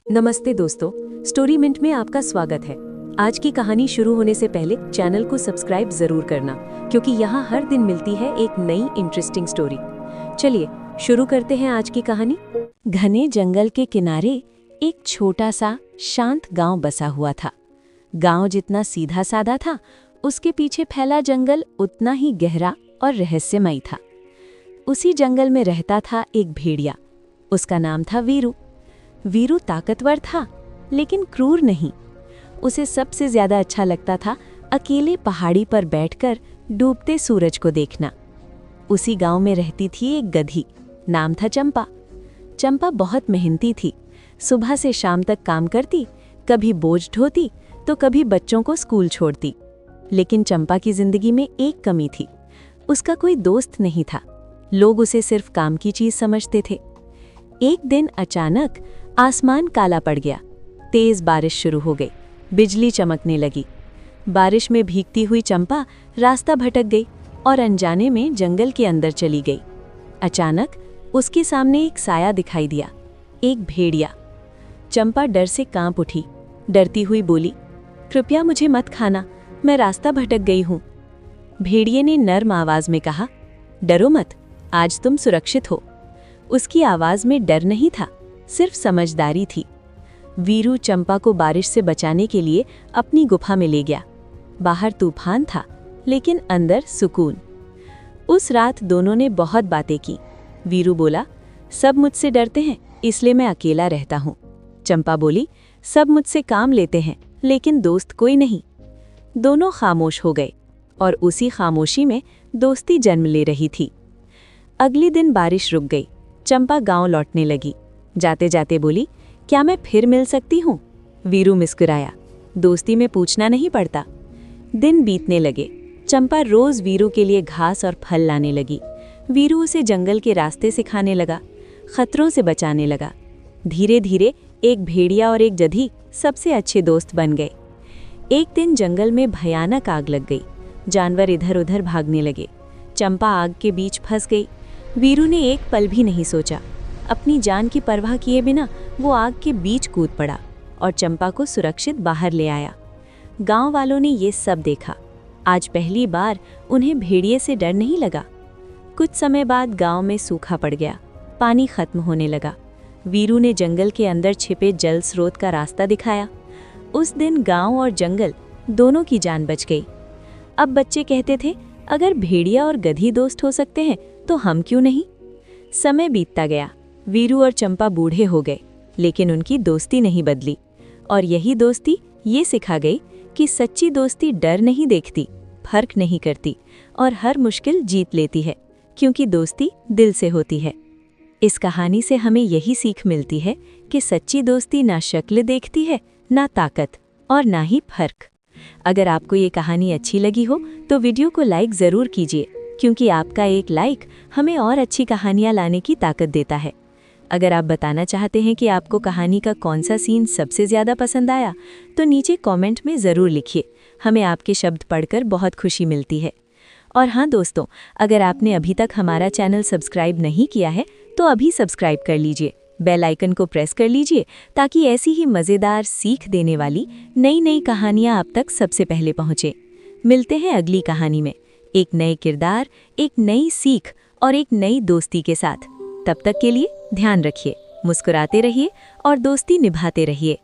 नमस्ते दोस्तों, story mint में आपका स्वागत है। आज की कहानी शुरू होने से पहले चैनल को सब्सक्राइब जरूर करना, क्योंकि यहाँ हर दिन मिलती है एक नई इंटरेस्टिंग स्टोरी। चलिए शुरू करते हैं आज की कहानी। घने जंगल के किनारे एक छोटा सा शांत गांव बसा हुआ था। गांव जितना सीधा साधा था, उसके पीछे फैला जंगल उतना ही गहरा और रहस्यमयी था। उसी जंगल में रहता था एक भेड़िया। उसका नाम था वीरू। वीरू ताकतवर था, लेकिन क्रूर नहीं। उसे सबसे ज्यादा अच्छा लगता था अकेले पहाड़ी पर बैठकर डूबते सूरज को देखना। उसी गांव में रहती थी एक गधी, नाम था चंपा। चंपा बहुत मेहनती थी। सुबह से शाम तक काम करती, कभी बोझ ढोती तो कभी बच्चों को स्कूल छोड़ती। लेकिन चंपा की जिंदगी में एक कमी थी, उसका कोई दोस्त नहीं था। लोग उसे सिर्फ काम की चीज समझते थे। एक दिन अचानक आसमान काला पड़ गया। तेज बारिश शुरू हो गई, बिजली चमकने लगी। बारिश में भीगती हुई चंपा रास्ता भटक गई और अनजाने में जंगल के अंदर चली गई। अचानक उसके सामने एक साया दिखाई दिया, एक भेड़िया। चंपा डर से कांप उठी, डरती हुई बोली, कृपया मुझे मत खाना, मैं रास्ता भटक गई हूँ। भेड़िए ने नर्म आवाज में कहा, डरो मत, आज तुम सुरक्षित हो। उसकी आवाज में डर नहीं था, सिर्फ समझदारी थी। वीरू चंपा को बारिश से बचाने के लिए अपनी गुफा में ले गया। बाहर तूफान था, लेकिन अंदर सुकून। उस रात दोनों ने बहुत बातें की। वीरू बोला, सब मुझसे डरते हैं, इसलिए मैं अकेला रहता हूँ। चंपा बोली, सब मुझसे काम लेते हैं, लेकिन दोस्त कोई नहीं। दोनों खामोश हो गए और उसी खामोशी में दोस्ती जन्म ले रही थी। अगले दिन बारिश रुक गई। चंपा गांव लौटने लगी। जाते जाते बोली, क्या मैं फिर मिल सकती हूँ? वीरू मुस्कुराया, दोस्ती में पूछना नहीं पड़ता। दिन बीतने लगे। चंपा रोज वीरू के लिए घास और फल लाने लगी। वीरू उसे जंगल के रास्ते सिखाने लगा, खतरों से बचाने लगा। धीरे धीरे एक भेड़िया और एक गधी सबसे अच्छे दोस्त बन गए। एक दिन जंगल में भयानक आग लग गई। जानवर इधर उधर भागने लगे। चंपा आग के बीच फंस गई। वीरू ने एक पल भी नहीं सोचा। अपनी जान की परवाह किए बिना वो आग के बीच कूद पड़ा और चंपा को सुरक्षित बाहर ले आया। गांव वालों ने ये सब देखा। आज पहली बार उन्हें भेड़िए से डर नहीं लगा। कुछ समय बाद गांव में सूखा पड़ गया, पानी खत्म होने लगा। वीरू ने जंगल के अंदर छिपे जल स्रोत का रास्ता दिखाया। उस दिन गांव और जंगल दोनों की जान बच गई। अब बच्चे कहते थे, अगर भेड़िया और गधी दोस्त हो सकते हैं तो हम क्यों नहीं? समय बीतता गया। वीरू और चंपा बूढ़े हो गए, लेकिन उनकी दोस्ती नहीं बदली। और यही दोस्ती ये सिखा गई कि सच्ची दोस्ती डर नहीं देखती, फर्क नहीं करती और हर मुश्किल जीत लेती है, क्योंकि दोस्ती दिल से होती है। इस कहानी से हमें यही सीख मिलती है कि सच्ची दोस्ती ना शक्ल देखती है, ना ताकत और ना ही फर्क। अगर आपको ये कहानी अच्छी लगी हो तो वीडियो को लाइक ज़रूर कीजिए, क्योंकि आपका एक लाइक हमें और अच्छी कहानियाँ लाने की ताकत देता है। अगर आप बताना चाहते हैं कि आपको कहानी का कौन सा सीन सबसे ज़्यादा पसंद आया, तो नीचे कमेंट में ज़रूर लिखिए। हमें आपके शब्द पढ़कर बहुत खुशी मिलती है। और हाँ दोस्तों, अगर आपने अभी तक हमारा चैनल सब्सक्राइब नहीं किया है तो अभी सब्सक्राइब कर लीजिए, बेल आइकन को प्रेस कर लीजिए, ताकि ऐसी ही मज़ेदार सीख देने वाली नई नई कहानियाँ आप तक सबसे पहले पहुँचे। मिलते हैं अगली कहानी में, एक नए किरदार, एक नई सीख और एक नई दोस्ती के साथ। तब तक के लिए ध्यान रखिए, मुस्कुराते रहिए और दोस्ती निभाते रहिए।